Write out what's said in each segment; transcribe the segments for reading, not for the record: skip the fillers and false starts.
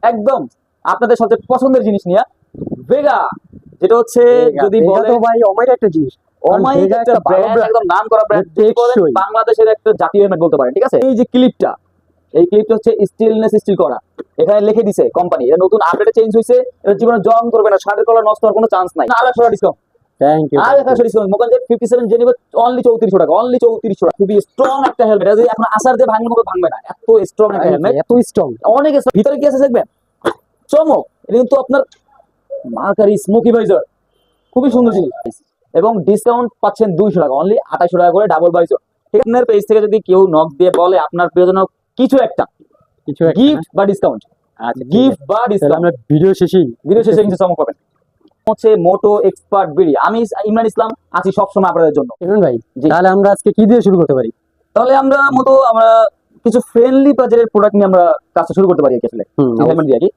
একদম আপনাদের সবচেয়ে পছন্দের জিনিস নিয়ে ভেগা, যেটা হচ্ছে যদি বলে ভাই অমাইর একটা জিনিস, অমাইক একটা ব্র্যান্ড, একদম নাম করা ব্র্যান্ড, বাংলাদেশের একটা জাতীয় হেলমেট বলতে পারেন। ঠিক আছে, এই যে ক্লিপটা, এই ক্লিপটা হচ্ছে স্টিলনেস স্টিল করা, এখানে লিখে দিছে কোম্পানি, এটা নতুন আপডেটে চেঞ্জ হয়েছে, এটা জীবনে জং করবে না, শার্টের কলার নষ্ট হওয়ার কোনো চান্স নাই। আর 100 ডিসকাউন্ট, থ্যাংক ইউ। আর 100 ডিসকাউন্ট, মোকানজের 57 জেনে অনলি 3400 টাকা, অনলি 3400 টাকা। খুবই স্ট্রং একটা হেলমেট, এটা যদি এখন আসার দিয়ে ভাঙলে মতো ভাঙবে না, এত স্ট্রং একটা হেলমেট, এত স্ট্রং, অনেক strong। ভিতরে কি আছে দেখবেন, চমক। এটা কিন্তু আপনার মার্কারি স্মোকি ভাইজার, খুবই সুন্দর জিনিস। এবং ডিসকাউন্ট পাচ্ছেন 200 টাকা, অনলি 2800 টাকা করে ডাবল ভাইজার। ঠিক আছে, আপনার পেজ থেকে যদি কেউ নক দিয়ে বলে আপনার প্রিয়জনক কিছু একটা গিফট বা ডিসকাউন্ট, আচ্ছা গিফট বা ডিসকাউন্ট, আমরা ভিডিও শেষে কিন্তু চমক পাবেন। হচ্ছে মোটো এক্সপার্ট বিডি, আমি ইমরান ইসলাম আছি সবসময় আপনাদের জন্য। ইমরান ভাই, তাহলে আমরা আজকে কি দিয়ে শুরু করতে পারি? তাহলে আমরা কিছু ফ্রেন্ডলি বাজারের প্রোডাক্ট নিয়ে আমরা কাজটা শুরু করতে পারি আসলে, হেলমেট দিয়ে কি।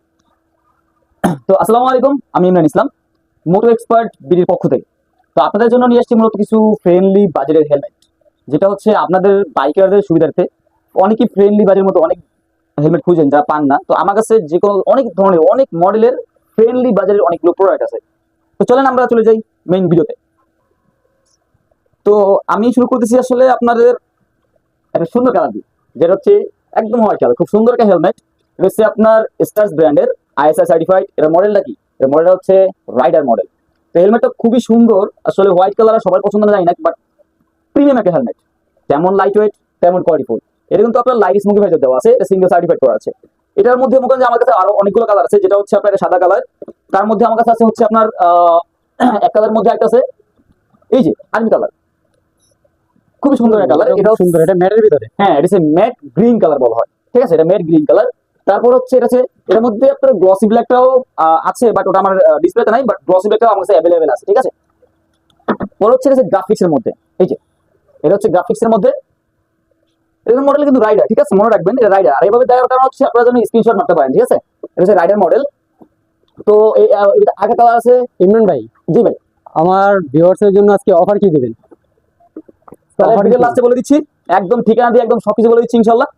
তো আসসালামু আলাইকুম, আমি ইমরান ইসলাম, মোটো এক্সপার্ট বিডির পক্ষ থেকে। তো আপনাদের জন্য নিয়ে আসছি মূলত কিছু ফ্রেন্ডলি বাজারের হেলমেট, যেটা হচ্ছে আপনাদের বাইকারদের সুবিধার্থে। অনেকেই ফ্রেন্ডলি বাজারের মতো অনেক হেলমেট খুঁজেন, যারা পান না। তো আমার কাছে যে কোনো অনেক ধরনের অনেক মডেলের ফ্রেন্ডলি বাজারের অনেকগুলো প্রোডাক্ট আছে। তো চলেন আমরা চলে যাই মেইন ভিডিওতে। তো আমি শুরু করতেছি আসলে আপনাদের একটা সুন্দর কালার দিয়ে, যেটা হচ্ছে একদম হোয়াইট কালার, খুব সুন্দর একটা হেলমেট। এটা হচ্ছে আপনার স্টার্স ব্র্যান্ডের আইএসআই সার্টিফাইড। এটা মডেলটা কি, এটা মডেলটা হচ্ছে রাইডার মডেল। তো হেলমেটটা খুবই সুন্দর আসলে, হোয়াইট কালার সবার পছন্দ না, জানি না, বাট প্রিমিয়াম একটা হেলমেট, তেমন লাইট ওয়েট তেমন কোয়ালিটিফুল। এটা কিন্তু আপনার লাইট স্মোকি ভাইজার দেওয়া আছে, এটা সিঙ্গেল সার্টিফাইড করা আছে। এটার মধ্যে মনে করেন যে আমার কাছে আরো অনেকগুলো কালার আছে, যেটা হচ্ছে আপনার সাদা কালার, তার মধ্যে আমার কাছে আছে হচ্ছে আপনার এক কালার মধ্যে একটা আছে এই যে আর্মি কালার, খুবই সুন্দর একটা কালার। এটাও সুন্দর, এটা ম্যাটের ভিতরে, হ্যাঁ, এটা হচ্ছে ম্যাট গ্রিন কালার বলা হয়। ঠিক আছে, এটা ম্যাট গ্রিন কালার। তারপর হচ্ছে এটা হচ্ছে এর মধ্যে আপনার গ্লসি ব্ল্যাকটাও আছে, বাট ওটা আমার ডিসপ্লেতে নাই, বাট গ্লসি ব্ল্যাকটাও আমার কাছে অ্যাভেলেবেল আছে। ঠিক আছে, পরে হচ্ছে এটা গ্রাফিক্স এর মধ্যে, এই যে এটা হচ্ছে গ্রাফিক্স এর মধ্যে, এরকম মডেল কিন্তু রাইডার। ঠিক আছে, মনে রাখবেন এটা রাইডার। আর এইভাবে দেওয়ার কারণ হচ্ছে আপনারা যেন স্ক্রিনশট মারতে পারেন। ঠিক আছে, এটা হচ্ছে রাইডার মডেল। তো এটা আগে কালার আছে। ইমরান ভাই, জি ভাই, আমার ভিউয়ার্সের জন্য আজকে অফার কি দিবেন? তাহলে ভিডিও লাস্টে বলে দিচ্ছি, একদম ঠিকানা দিয়ে একদম সবকিছু বলে দিচ্ছি ইনশাআল্লাহ।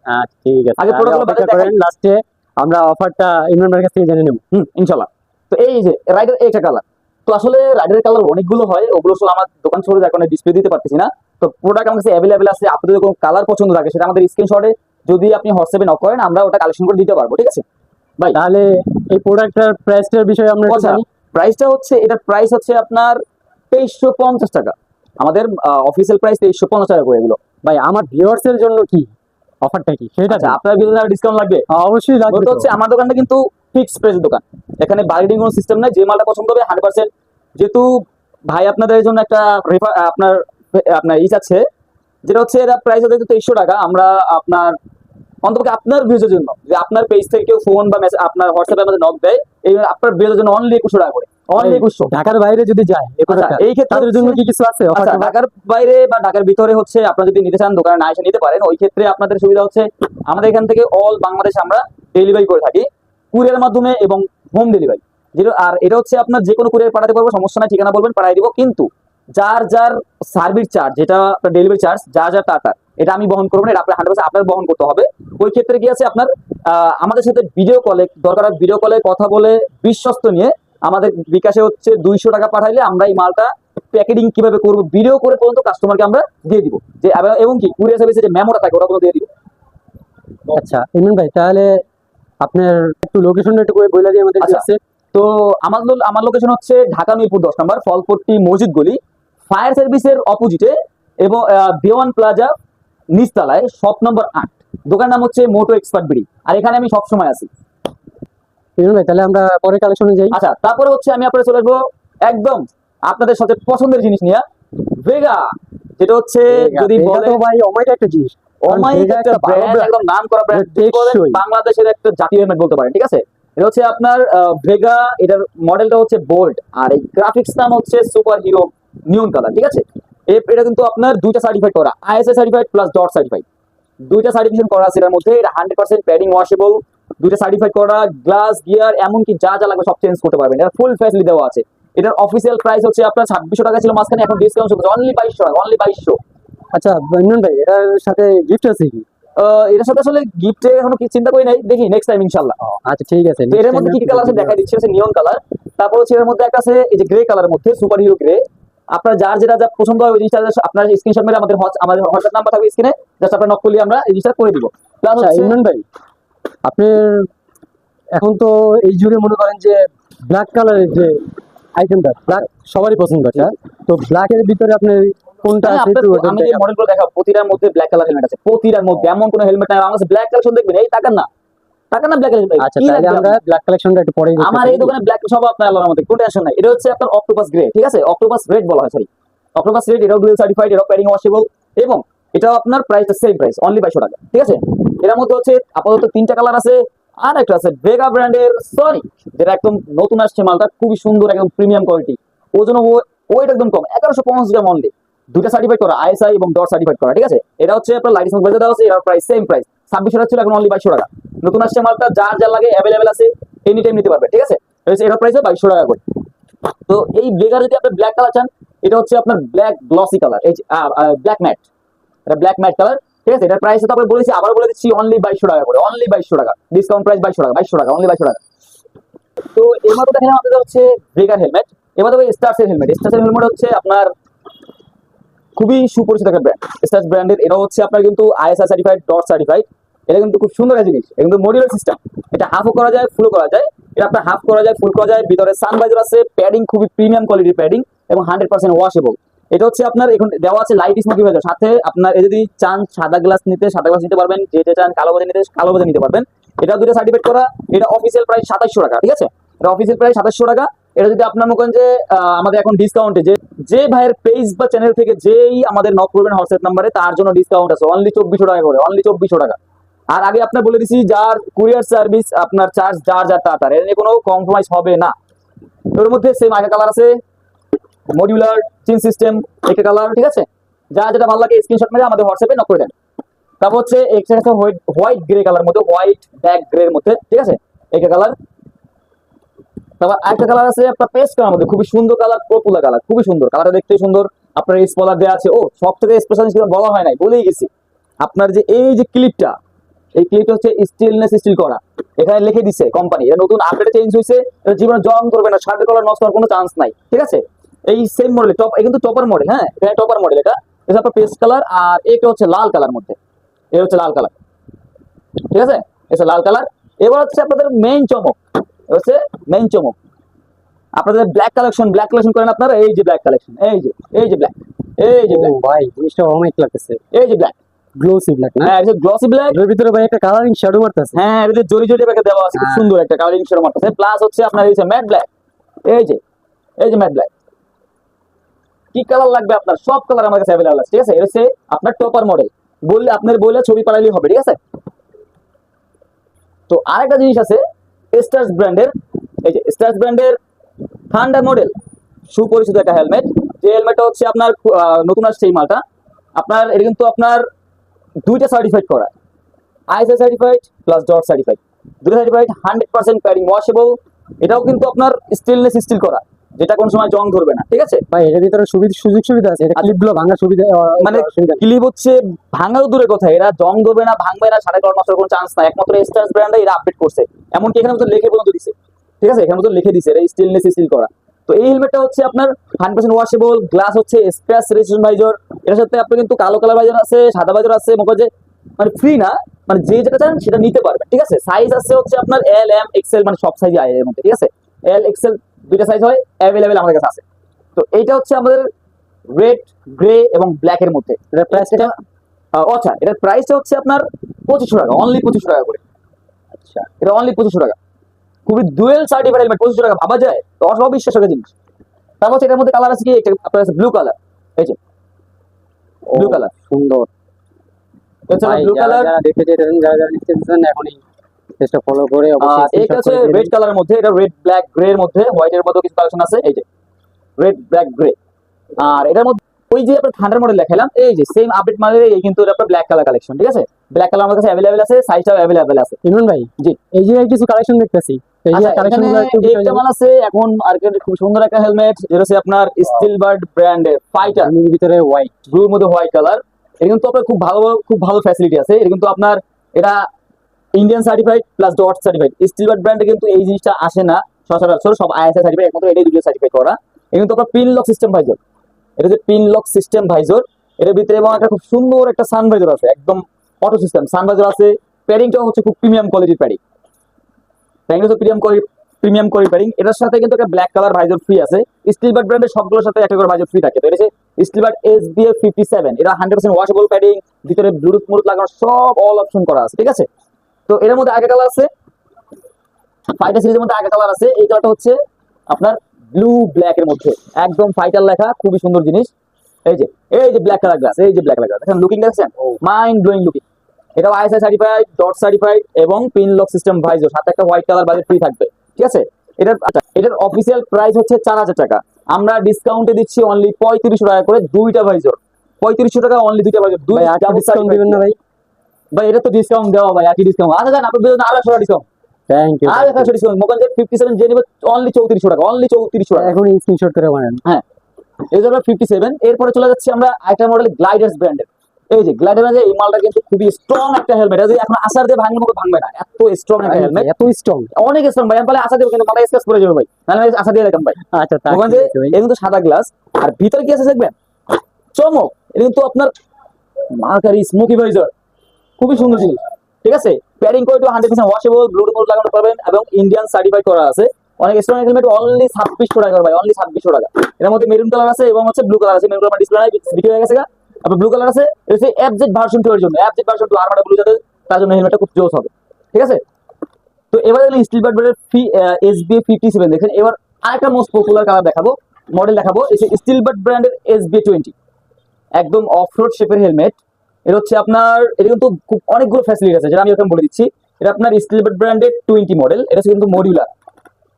ঠিক আছে, আগে প্রোডাক্টগুলো অপেক্ষা করেন, লাস্টে আমরা অফারটা ইমরান ভাইয়ের কাছ থেকে জেনে নেব। ইনশাআল্লাহ। তো এই যে রাইডার একটা কালার, তো আসলে রাইডারের কালার অনেকগুলো হয়, ওগুলো আসলে আমার দোকান ছোট যার কারণে ডিসপ্লে দিতে পারতেছি না। তো প্রোডাক্ট আমার কাছে অ্যাভেলেবেল আছে, আপনাদের কোনো কালার পছন্দ থাকে সেটা আমাদের স্ক্রিনশটে যদি আপনি হোয়াটসঅ্যাপে নক করেন, আমরা ওটা কালেকশন করে দিতে পারবো। ঠিক আছে ভাই, তাহলে এই প্রোডাক্টটার প্রাইসটার বিষয়ে আমরা একটু জানি। প্রাইসটা হচ্ছে, এটার প্রাইস হচ্ছে আপনার 2350 টাকা, আমাদের অফিসিয়াল প্রাইস 2350 টাকা করে এগুলো। ভাই, আমার ভিউয়ার্সের জন্য কি অফারটা কি সেটা? আপনার বিজনেস ডিসকাউন্ট লাগবে? অবশ্যই লাগবে। হচ্ছে আমার দোকানটা কিন্তু ফিক্সড প্রাইসের দোকান, এখানে বার্গেনিং কোনো সিস্টেম নাই, যে মালটা পছন্দ হবে 100%। যেহেতু ভাই আপনাদের জন্য একটা আপনার আপনার আছে, যেটা হচ্ছে এটা প্রাইস হচ্ছে 2300 টাকা। আমরা আপনার অন্তপক্ষে আপনার ভিউজের জন্য, যে আপনার পেজ থেকে কেউ ফোন বা মেসেজ আপনার হোয়াটসঅ্যাপে আমাদের নক দেয়, এই আপনার ভিউজের জন্য অনলি 2100 টাকা করে, অনলি 2100। ঢাকার বাইরে যদি যায় এই ক্ষেত্রে তাদের জন্য কি কিছু আছে? ঢাকার বাইরে বা ঢাকার ভিতরে হচ্ছে আপনারা যদি নিতে চান দোকানে না এসে নিতে পারেন। ওই ক্ষেত্রে আপনাদের সুবিধা হচ্ছে আমাদের এখান থেকে অল বাংলাদেশ আমরা ডেলিভারি করে থাকি কুরিয়ারের মাধ্যমে এবং হোম ডেলিভারি। যেটা আর এটা হচ্ছে আপনার যে কোনো কুরিয়ার পাঠাতে পারবো, সমস্যা নাই, ঠিকানা বলবেন পাঠিয়ে দিব। কিন্তু যার যার সার্ভিস চার্জ, যেটা আপনার ডেলিভারি চার্জ, যার যার টাকা, এটা আমি বহন করবো না, এটা আপনার 100% আপনার বহন করতে হবে। ওই ক্ষেত্রে কি আছে, আপনার আমাদের সাথে ভিডিও কলে দরকার, ভিডিও কলে কথা বলে বিশ্বস্ত নিয়ে আমাদের বিকাশে হচ্ছে 200 টাকা পাঠাইলে আমরা এই মালটা প্যাকেটিং কিভাবে করবো ভিডিও করে পর্যন্ত কাস্টমারকে আমরা দিয়ে দিব, যে এবং কি কুরিয়ার সার্ভিসে যে মেমোটা থাকে ওটা পুরো দিয়ে দিব। আচ্ছা ইমরান ভাই, তাহলে আপনার একটু লোকেশনটা একটু বলে দিয়ে আমাদের কাছে। তো আমার লোকেশন হচ্ছে ঢাকা মিরপুর 10 নম্বর ফলপট্টি মসজিদ গলি, ফায়ার সার্ভিসের অপোজিটে এবং দেওয়ান প্লাজা নিচতলায়, শপ নম্বর 8। দোকান নাম হচ্ছে মোটো এক্সপার্ট বিডি, আর এখানে আমি সবসময় আছি। ইমরান ভাই, তাহলে আমরা পরে কালেকশনে যাই। আচ্ছা, তারপরে হচ্ছে আমি আপনাদের চলে আসবো একদম আপনাদের সবচেয়ে পছন্দের জিনিস নিয়ে, ভেগা, যেটা হচ্ছে যদি বলে ভাই অমাইর একটা জিনিস, অমাইক একটা ব্র্যান্ড, একদম নাম করা ব্র্যান্ড, বাংলাদেশের একটা জাতীয় হেলমেট বলতে পারেন। ঠিক আছে, এটা হচ্ছে আপনার ভেগা, এটার মডেলটা হচ্ছে বোল্ড, আর এই গ্রাফিক্স নাম হচ্ছে সুপার হিরো নিয়ন কালার। ঠিক আছে, এটা কিন্তু আপনার দুইটা সার্টিফাইড করা, ISI certified plus dot certified, দুইটা সার্টিফিকেশন করা আছে এর মধ্যে। এটা 100% প্যাডিং ওয়াশেবল, দুইটা সার্টিফাইড করা, গ্লাস গিয়ার এমনকি যা যা লাগবে সব চেঞ্জ করতে পারবেন, এটা ফুল ফ্যাসিলিটি দেওয়া আছে। এটার অফিসিয়াল প্রাইস হচ্ছে আপনার 2600 টাকা ছিল মাঝখানে, এখন ডিসকাউন্ট চলছে অনলি 2200 টাকা, অনলি 2200। আচ্ছা ইমরান ভাই, এটার সাথে গিফট আছে কি? এটার সাথে আসলে গিফটে এখনো কি চিন্তা করি নাই, দেখি নেক্সট টাইম ইনশাআল্লাহ। আচ্ছা ঠিক আছে। তো এর মধ্যে কি কি কালার আছে দেখা দিচ্ছি, হচ্ছে নিয়ন কালার, তারপর হচ্ছে এর মধ্যে একটা আছে এই যে গ্রে কালারের মধ্যে সুপার হিরো গ্রে। আপনার যার যেটা যা পছন্দ হয় ওই জিনিসটা আপনার স্ক্রিনশট মেরে আমাদের হোয়াটসঅ্যাপ নাম্বার থাকবে স্ক্রিনে, জাস্ট আপনার নক করলে আমরা এই জিনিসটা করে দিব। প্লাস আচ্ছা ইমরান ভাই, আপনার এখন তো এই যুগে মনে করেন যে ব্ল্যাক কালারের যে আইটেমটা ব্ল্যাক সবারই পছন্দ আছে, তো ব্ল্যাকের ভিতরে আপনার কোনটা আছে একটু ওটা আমি যে মডেলগুলো দেখাবো প্রতিটার মধ্যে ব্ল্যাক কালার হেলমেট আছে, প্রতিটার মধ্যে এমন কোনো হেলমেট নাই আমার ব্ল্যাক কালেকশন দেখবেন এই টাকার না, টাকার না ব্ল্যাক হেলমেট। আচ্ছা তাহলে আমরা ব্ল্যাক কালেকশনটা একটু পরেই আমার এই দোকানে ব্ল্যাক সব আপনার আলাদা মধ্যে কোনো টেনশন নাই। এটা হচ্ছে আপনার অক্টোপাস গ্রে, ঠিক আছে, অক্টোপাস রেড বলা হয়, সরি অক্টোপাস রেড। এটাও ডুয়েল সার্টিফাইড, এটাও প্যাডিং ওয়াশেবল, এবং এটাও আপনার প্রাইসটা সেম প্রাইস, অনলি 2200 টাকা, ঠিক আছে। এর মধ্যে হচ্ছে আপাতত 3টা কালার আছে, আর একটা আছে ভেগা ব্র্যান্ডের সনিক, যেটা একদম নতুন আসছে মালটা, খুবই সুন্দর, একদম প্রিমিয়াম কোয়ালিটি, ওজন ওয়েট একদম কম, 1150 গ্রাম অনলি, দুটো সার্টিফাইড করা, আইএসআই এবং ডট সার্টিফাইড করা, ঠিক আছে। এটা হচ্ছে আপনার লাইট স্মোক বেজে দেওয়া আছে, এটার প্রাইস সেম প্রাইস 2600 টাকা ছিল, এখন অনলি 2200 টাকা। নতুন আসছে মালটা, যার যা লাগে অ্যাভেলেবেল আছে, এনি টাইম নিতে পারবে, ঠিক আছে। এটার প্রাইস 2200 টাকা করে। তো এই ভেগার যদি আপনি ব্ল্যাক কালার চান, এটা হচ্ছে আপনার ব্ল্যাক গ্লসি কালার, এই ব্ল্যাক ম্যাট, এটা ব্ল্যাক ম্যাট কালার, ঠিক আছে। এটার প্রাইস তো আপনাকে বলেছি, আবার বলে দিচ্ছি, অনলি 2200 টাকা করে, অনলি 2200 টাকা, ডিসকাউন্ট প্রাইস 2200 টাকা, 2200 টাকা, অনলি 2200 টাকা। তো এর মধ্যে দেখেন আমাদের হচ্ছে ভেগার হেলমেট, এবার তবে স্টার্সের হেলমেট। স্টার্সের হেলমেট হচ্ছে আপনার খুবই সুপরিচিত একটা ব্র্যান্ড, স্টার্স ব্র্যান্ডের। এটা হচ্ছে আপনার কিন্তু আইএসআই সার্টিফাইড, ডট সার্টিফাইড। এটা কিন্তু খুব সুন্দর একটা জিনিস, এটা কিন্তু মডিউলার সিস্টেম, এটা হাফও করা যায়, ফুলও করা যায়। এটা আপনার হাফ করা যায়, ফুল করা যায়, ভিতরে সানভাইজার আছে, প্যাডিং খুবই প্রিমিয়াম কোয়ালিটির প্যাডিং, এবং 100% ওয়াশেবল। এটা হচ্ছে আপনার এখন দেওয়া আছে লাইট স্মোকি ভাইজার, সাথে আপনার এই যদি চান সাদা গ্লাস নিতে সাদা গ্লাস নিতে পারবেন, যে চান কালো বাজে নিতে কালো বাজে নিতে পারবেন। এটা দুটো সার্টিফাইড করা, এটা অফিসিয়াল প্রাইস 2700 টাকা, ঠিক আছে, এটা অফিসিয়াল প্রাইস 2700 টাকা। এটা যদি আপনার মনে করেন যে আমাদের এখন ডিসকাউন্টে যে ভাইয়ের পেজ বা চ্যানেল থেকে যেই আমাদের নক করবেন হোয়াটসঅ্যাপ নাম্বারে, তার জন্য ডিসকাউন্ট আছে অনলি 2400 টাকা করে, অনলি 2400 টাকা। আর আগে আপনার বলে দিছি, যার কুরিয়ার সার্ভিস আপনার চার্জ যার তার এর নিয়ে কোনো কম্প্রোমাইজ হবে না। ওর মধ্যে সেম আরেকটা কালার আছে, মডিউলার চেন সিস্টেম একটা কালার, ঠিক আছে। যা যেটা ভালো লাগে স্ক্রিনশট মেরে আমাদের হোয়াটসঅ্যাপে নক করে দেন। তারপর হচ্ছে একটা আছে হোয়াইট গ্রে কালার মধ্যে, হোয়াইট ব্ল্যাক গ্রে এর মধ্যে, ঠিক আছে, একটা কালার। তারপর আরেকটা কালার আছে আপনার পেস্ট কালার মধ্যে, খুবই সুন্দর কালার, পপুলার কালার, খুবই সুন্দর কালারটা, দেখতে সুন্দর। আপনার এই স্পলার দেওয়া আছে, ও সব থেকে স্পেশাল বলা হয় নাই, বলেই গেছি, আপনার যে এই যে ক্লিপটা, এই ক্লিপটা হচ্ছে স্টিলনেস স্টিল করা, এখানে লিখে দিছে কোম্পানি, এটা নতুন আপডেটে চেঞ্জ হয়েছে, এটা জীবনে জং করবে না, শার্টের কলার নষ্ট হওয়ার কোনো চান্স নাই, ঠিক আছে। এই সেম মডেল টপ, কিন্তু টপার মডেল, হ্যাঁ এটা টপার মডেল, এটা আপনার পেস্ট কালার, আর এটা হচ্ছে লাল কালার মধ্যে, এটা হচ্ছে লাল কালার, ঠিক আছে, এটা লাল কালার। এবার হচ্ছে আপনাদের মেইন চমক, হচ্ছে মেইন চমক, আপনাদের ব্ল্যাক কালেকশন করেন আপনারা, এই যে ব্ল্যাক কালেকশন, এই যে ব্ল্যাক, এই যে ব্ল্যাক, ভাই জিনিসটা অনেক লাগতেছে, এই যে ব্ল্যাক, গ্লোসি ব্ল্যাক না? হ্যাঁ এটা গ্লসি ব্ল্যাক, এর ভিতরে ভাই একটা কালারিং শ্যাডো মারতেছে। হ্যাঁ এটা জরি জরি প্যাকে দেওয়া আছে, খুব সুন্দর একটা কালারিং শেড মারতেছে। প্লাস হচ্ছে আপনার এই যে ম্যাট ব্ল্যাক, এই যে ম্যাট ব্ল্যাক, কি কালার লাগবে আপনার, সব কালার আমার কাছে অ্যাভেলেবল আছে, ঠিক আছে। এটা হচ্ছে আপনার টপার মডেল, বললে ছবি পাঠালেই হবে, ঠিক আছে। তো আরেকটা জিনিস আছে স্টার্স ব্র্যান্ডের, এই যে স্টার্স ব্র্যান্ডের থান্ডার মডেল, সুপরিচিত একটা হেলমেট। যে হেলমেটটা হচ্ছে আপনার নতুন আসছে এই মালটা, আপনার এটা কিন্তু আপনার দুইটা সার্টিফাইড করা, ISI certified plus dot certified, দুটো সার্টিফাইড, 100% প্যাডিং ওয়াশেবল। এটাও কিন্তু আপনার স্টেনলেস স্টিল করা, যেটা কোনো সময় জং ধরবে না, ঠিক আছে ভাই। এর ভিতরে সুযোগ সুবিধা আছে, এটা ক্লিপগুলো ভাঙার সুবিধা মানে সুবিধা নেই। ক্লিপ হচ্ছে ভাঙাও দূরের কথা, এরা জং ধরবে না, ভাঙবে না, সাড়ে কালার নষ্ট কোনো চান্স নাই, একমাত্র স্টার্স ব্র্যান্ডে এরা আপডেট করছে, এমনকি এখানে মতো লিখে পর্যন্ত দিছে, ঠিক আছে, এখানে মতো লিখে দিছে এটা স্টেনলেস স্টিল করা। তো এই হেলমেটটা হচ্ছে আপনার 100% ওয়াশেবল, গ্লাস হচ্ছে স্ক্র্যাচ রেজিস্ট্যান্ট ভাইজার, এর সাথে আপনি কিন্তু কালো কালার ভাইজার আছে, সাদা ভাইজার আছে, মনে যে মানে ফ্রি না, মানে যে যেটা চান সেটা নিতে পারবে, ঠিক আছে। সাইজ আছে হচ্ছে আপনার এল এম এক্সেল, মানে সব সাইজই আয় এর মধ্যে, ঠিক আছে, এল এক্সেল দুইটা সাইজ হয়, অ্যাভেলেবেল আমাদের কাছে আছে। তো এইটা হচ্ছে আমাদের রেড গ্রে এবং ব্ল্যাক এর মধ্যে, এটার প্রাইসটা আচ্ছা এটার প্রাইসটা হচ্ছে আপনার 2500 টাকা, অনলি 2500 টাকা করে। আচ্ছা এটা অনলি 2500 টাকা, খুবই ডুয়েল সার্টিফাইড হেলমেট, 2500 টাকা ভাবা যায়, অবিশ্বাস্য জিনিস। তারপর হচ্ছে এটার মধ্যে কালার আছে কি, একটা আপনার আছে ব্লু কালার, এই যে ব্লু কালার, সুন্দর। ব্লু কালার, যারা নিচ্ছেন এখনই পেজটা ফলো করে আর অবশ্যই এটা হচ্ছে রেড কালারের মধ্যে, এটা রেড ব্ল্যাক গ্রে এর মধ্যে, হোয়াইট এর মধ্যে কিছু কালেকশন আছে, এই যে রেড ব্ল্যাক গ্রে। আর এটার মধ্যে ওই যে আপনার থান্ডার মডেল দেখালাম, এই যে সেম আপডেট মডেল, এই কিন্তু এটা আপনার ব্ল্যাক কালার কালেকশন, ঠিক আছে, ব্ল্যাক কালার আমার কাছে অ্যাভেলেবল আছে, সাইজটাও অ্যাভেলেবল আছে। ইমরান ভাই, জি এই যে কিছু কালেকশন দেখতেছি, এই যে আচ্ছা, কালেকশন এখানে একটা মাল আছে এখন মার্কেটে খুব সুন্দর একটা হেলমেট, যেটা হচ্ছে আপনার স্টিল বার্ড ব্র্যান্ডের ফাইটার, ভিতরে হোয়াইট, ব্লুর মধ্যে হোয়াইট কালার, এটা কিন্তু আপনার খুব ভালো ফ্যাসিলিটি আছে। এটা কিন্তু আপনার এটা Indian certified plus dot certified. Steelbird ব্র্যান্ডে কিন্তু এই জিনিসটা আসে না সচরাচর, সব আইএসআই সার্টিফাইড, একমাত্র এটাই দুটো সার্টিফাইড করা। এটা কিন্তু আপনার পিন লক সিস্টেম ভাইজর, এটা যে পিন লক সিস্টেম ভাইজর, এটার ভিতরে এবং একটা খুব সুন্দর একটা সান ভাইজর আছে, একদম অটো সিস্টেম সান ভাইজর আছে। প্যাডিংটাও হচ্ছে খুব প্রিমিয়াম কোয়ালিটির প্যাডিং, প্যাডিংটা প্রিমিয়াম কোয়ালিটি প্যাডিং। এটার সাথে কিন্তু একটা ব্ল্যাক কালার ভাইজর ফ্রি আছে। স্টিলবার্ড ব্র্যান্ডের সবগুলোর সাথে একটা করে ভাইজর ফ্রি থাকে। তো এটা স্টিলবার্ড SBF 57, এটা 100% ওয়াশেবল প্যাডিং, ভিতরে ব্লুটুথ মুরুথ লাগানো, সব অল অপশন করা আছে, ঠিক আছে। তো এর মধ্যে আগে কালার আছে, ফাইটার সিরিজের মধ্যে আগে কালার আছে। এই কালারটা হচ্ছে আপনার ব্লু ব্ল্যাক এর মধ্যে, একদম ফাইটার লেখা, খুবই সুন্দর জিনিস। এই যে ব্ল্যাক কালার গ্লাস, এই যে ব্ল্যাক কালার গ্লাস, দেখেন লুকিং দেখছেন, মাইন্ড ব্লোয়িং লুকিং। এটাও আইএসআই সার্টিফাইড, ডট সার্টিফাইড এবং পিন লক সিস্টেম ভাইজর, সাথে একটা হোয়াইট কালার বাজেট ফ্রি থাকবে, ঠিক আছে। এটার অফিসিয়াল প্রাইস হচ্ছে 4000 টাকা। আমরা ডিসকাউন্টে দিচ্ছি অনলি 3500 টাকা করে দুইটা ভাইজর, 3500 টাকা অনলি দুইটা ভাইজর। দুই ডিসকাউন্ট দিবেন না ভাই? ভাই এটা তো ডিসকাউন্ট দেওয়া ভাই, একই ডিসকাউন্ট। আচ্ছা জান, আপনার জন্য 800 টাকা ডিসকাউন্ট। Thank you. আর 100 ডিসকাউন্ট, মোবাইল 57 যে নেবে অনলি 3400 টাকা, অনলি 3400 টাকা। এখন স্ক্রিনশট করে বানান। হ্যাঁ, এই জন্য 57। এরপরে চলে যাচ্ছে আমরা আইটা মডেল গ্লাইডার্স ব্র্যান্ডের। এই যে গ্লাইডার, এই মালটা কিন্তু খুবই স্ট্রং একটা হেলমেট, এই যে এখন আসার দিয়ে ভাঙার মতো ভাঙবে না, এত স্ট্রং একটা হেলমেট, এত স্ট্রং, অনেক স্ট্রং ভাই। আমি বলে আশা দেবো কিন্তু মাথা স্ক্র্যাচ করে যাবে ভাই, নাহলে আশা দিয়ে রাখেন ভাই। আচ্ছা তা ওখানে যে এই কিন্তু সাদা গ্লাস, আর ভিতরে কি আছে দেখবেন, চমক। এটা কিন্তু আপনার মার্কারি স্মোকি ভাইজার, খুবই সুন্দর জিনিস, ঠিক আছে। Padding quality 100% washable, Bluetooth mode লাগানো পারবেন এবং ইন্ডিয়ান সার্টিফাইড করা আছে। অনেক স্ট্রং হেলমেট, অনলি 2600 টাকা ভাই, অনলি 2600 টাকা। এর মধ্যে মেরুন কালার আছে এবং হচ্ছে ব্লু কালার আছে। মেরুন কালার ডিসপ্লে নাই, বিক্রি হয়ে গেছে। আপনার ব্লু কালার আছে, এটা হচ্ছে FZ ভার্সন 2 এর জন্য, FZ ভার্সন 2 আরমাটা ব্লু যাতে, তার জন্য হেলমেটটা খুব জোস হবে, ঠিক আছে। তো এবার দেখলেন স্টিলবার্ড ব্র্যান্ডের SBF 57। দেখেন এবার আরেকটা মোস্ট পপুলার কালার দেখাবো, মডেল দেখাবো। এই স্টিলবার্ড ব্র্যান্ডের SBF 20, একদম অফরোড শেপের হেলমেট। এটা হচ্ছে আপনার, এটা কিন্তু খুব অনেকগুলো ফ্যাসিলিটি আছে, যেটা আমি এখন বলে দিচ্ছি। এটা আপনার স্টিলবার্ড ব্র্যান্ডের 20 মডেল। এটা কিন্তু মডিউলার,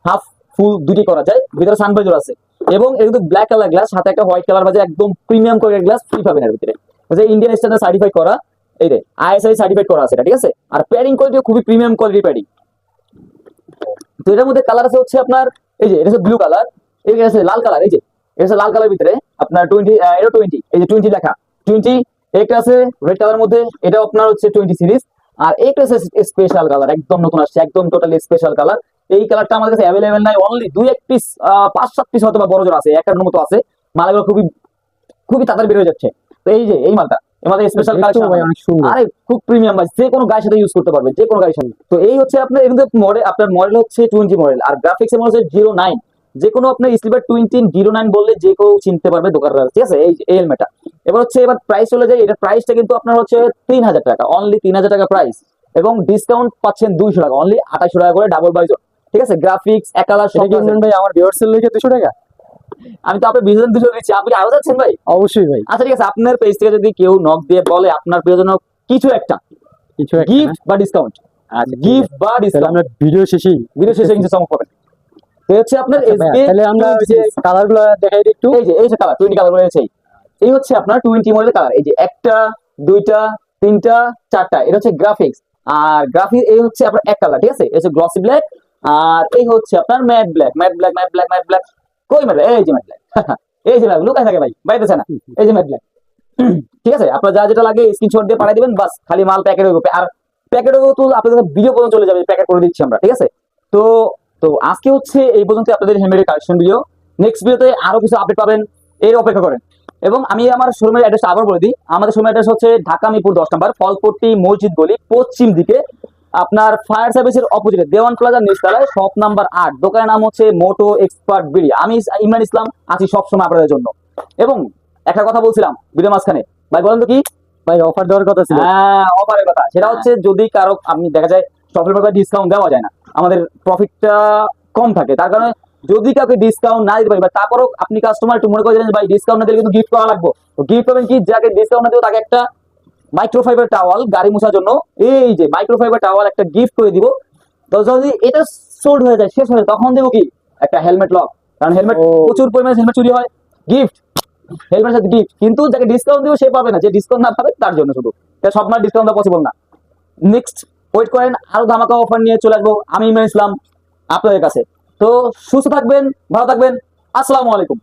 হাফ ফুল দুটি করা যায়, ভিতরে সানভাইজার আছে এবং এটা কিন্তু ব্ল্যাক কালার গ্লাস, সাথে একটা হোয়াইট কালার বাজে, একদম প্রিমিয়াম কোয়ালিটির গ্লাস ফ্রি পাবেন এর ভিতরে। যে ইন্ডিয়ান স্ট্যান্ডার্ড সার্টিফাইড করা, এই রে ISI সার্টিফাইড করা আছে এটা, ঠিক আছে। আর প্যাডিং কোয়ালিটি খুবই প্রিমিয়াম কোয়ালিটির প্যাডিং। তো এটার মধ্যে কালার আছে হচ্ছে আপনার, এই যে এটা হচ্ছে ব্লু কালার, এই আছে লাল কালার, এই যে এটা হচ্ছে লাল কালার ভিতরে আপনার 20, এটা 20, এই যে 20 লেখা 20। একটা আছে রেড কালার মধ্যে, এটা আপনার হচ্ছে 20 সিরিজ। আর একটা আছে স্পেশাল কালার, একদম নতুন আসছে, একদম টোটালি স্পেশাল কালার। এই কালারটা আমাদের কাছে অ্যাভেলেবেল নাই, অনলি 2-1 পিস, 5-7 পিস হয়তো বা বড় জোর আছে, একটার মতো আছে। মালগুলো খুবই খুবই তাড়াতাড়ি বের হয়ে যাচ্ছে। তো এই যে এই মালটা, আমাদের স্পেশাল কালেকশন, অনেক সুন্দর, আরে খুব প্রিমিয়াম ভাই, যে কোনো গায়ের সাথে ইউজ করতে পারবে, যে কোনো গায়ের সাথে। তো এই হচ্ছে আপনার, কিন্তু মডেল, আপনার মডেল হচ্ছে 20 মডেল, আর গ্রাফিক্স এর মডেল হচ্ছে 09। যে কোনো আপনার স্লিপার 2009 বললে যে কেউ চিনতে পারবে দোকানদার, ঠিক আছে। এই হেলমেটটা এবার প্রাইস চলে যায়। এটার প্রাইসটা কিন্তু আপনার হচ্ছে 3000 টাকা, অনলি 3000 টাকা প্রাইস, এবং ডিসকাউন্ট পাচ্ছেন 200 টাকা, অনলি 2800 টাকা করে ডাবল বাইজর, ঠিক আছে। গ্রাফিক্স এক কালার সব ভাই আমার ভিউয়ার্সের লেগে 200 টাকা। আমি তো আপনার বিজন 200 দিচ্ছি, আপনি আরো যাচ্ছেন ভাই। অবশ্যই ভাই। আচ্ছা ঠিক আছে, আপনার পেজ থেকে যদি কেউ নক দিয়ে বলে আপনার প্রিয়জনক কিছু একটা গিফট বা ডিসকাউন্ট, আচ্ছা গিফট বা তাহলে ডিসকাউন্ট, আমরা ভিডিও শেষে কিছু চমক পাবেন। তো হচ্ছে আপনার তাহলে আমরা ওই যে কালারগুলো দেখাই দিই একটু। এই যে কালার 20 কালার রয়েছে, এই হচ্ছে আপনার 20 মডেলের কালার। এই যে একটা, দুইটা, তিনটা, চারটা, এটা হচ্ছে গ্রাফিক্স। আর গ্রাফিক্স এই হচ্ছে আপনার এক কালার, ঠিক আছে। এই হচ্ছে গ্লসি ব্ল্যাক, আর এই হচ্ছে আপনার ম্যাট ব্ল্যাক। কই ম্যাট ব্ল্যাক? এই যে ম্যাট ব্ল্যাক, এই যে লুকায় থাকে ভাই, বাইরেছে না, এই যে ম্যাট ব্ল্যাক। ঠিক আছে, আপনার যা যেটা লাগে স্ক্রিনশট দিয়ে পাঠিয়ে দিবেন, বাস খালি মাল প্যাকেট হয়ে যাবে। আর প্যাকেট হয়ে তো আপনাদের ভিডিও পর্যন্ত চলে যাবে, প্যাকেট করে দিচ্ছি আমরা, ঠিক আছে। তো তো আজকে হচ্ছে এই পর্যন্ত আপনাদের হেলমেটের কালেকশন ভিডিও। নেক্সট ভিডিওতে আরো কিছু আপডেট পাবেন, এর অপেক্ষা করেন। এবং আমি আমার শোরুমের অ্যাড্রেসটা আবার বলে দিই। আমাদের শোরুমের অ্যাড্রেস হচ্ছে ঢাকা মিরপুর 10 নম্বর, ফলপট্টি মসজিদ গলি পশ্চিম দিকে, আপনার ফায়ার সার্ভিসের অপোজিটে দেওয়ান প্লাজার নিচতলায়, শপ নাম্বার 8। দোকানের নাম হচ্ছে মোটো এক্সপার্ট বিডি। আমি ইমরান ইসলাম আছি সবসময় আপনাদের জন্য। এবং একটা কথা বলছিলাম ভিডিও মাঝখানে, ভাই বলেন তো কি ভাই অফার দেওয়ার কথা ছিল। হ্যাঁ, অফারের কথা। সেটা হচ্ছে যদি কারো আপনি দেখা যায় সফল ভাবে ডিসকাউন্ট দেওয়া যায় না, আমাদের প্রফিটটা কম থাকে, তার কারণে যদি কাউকে ডিসকাউন্ট না দিতে পারি, তারপরও আপনি কাস্টমার একটু মনে করে দিলেন ভাই ডিসকাউন্ট না দিলে কিন্তু গিফট করা লাগবে। তো গিফট পাবেন কি, যাকে ডিসকাউন্ট না দেবো তাকে একটা মাইক্রোফাইবার টাওয়াল, গাড়ি মোছার জন্য, এই যে মাইক্রোফাইবার টাওয়াল একটা গিফট করে দিব। তো যদি এটা সোল্ড হয়ে যায়, শেষ হয়ে যায়, তখন দেবো কি একটা হেলমেট লক, কারণ হেলমেট প্রচুর পরিমাণে হেলমেট চুরি হয়। গিফট, হেলমেটের সাথে গিফট, কিন্তু যাকে ডিসকাউন্ট দিব সে পাবে না, যে ডিসকাউন্ট না পাবে তার জন্য শুধু। সব মাস ডিসকাউন্ট দেওয়া পসিবল না। নেক্সট ওয়েট করেন, আরো ধামাকা অফার নিয়ে চলে আসবো আমি ইমরান ইসলাম আপনাদের কাছে। তো সুস্থ থাকবেন, ভালো থাকবেন, আসসালামু আলাইকুম।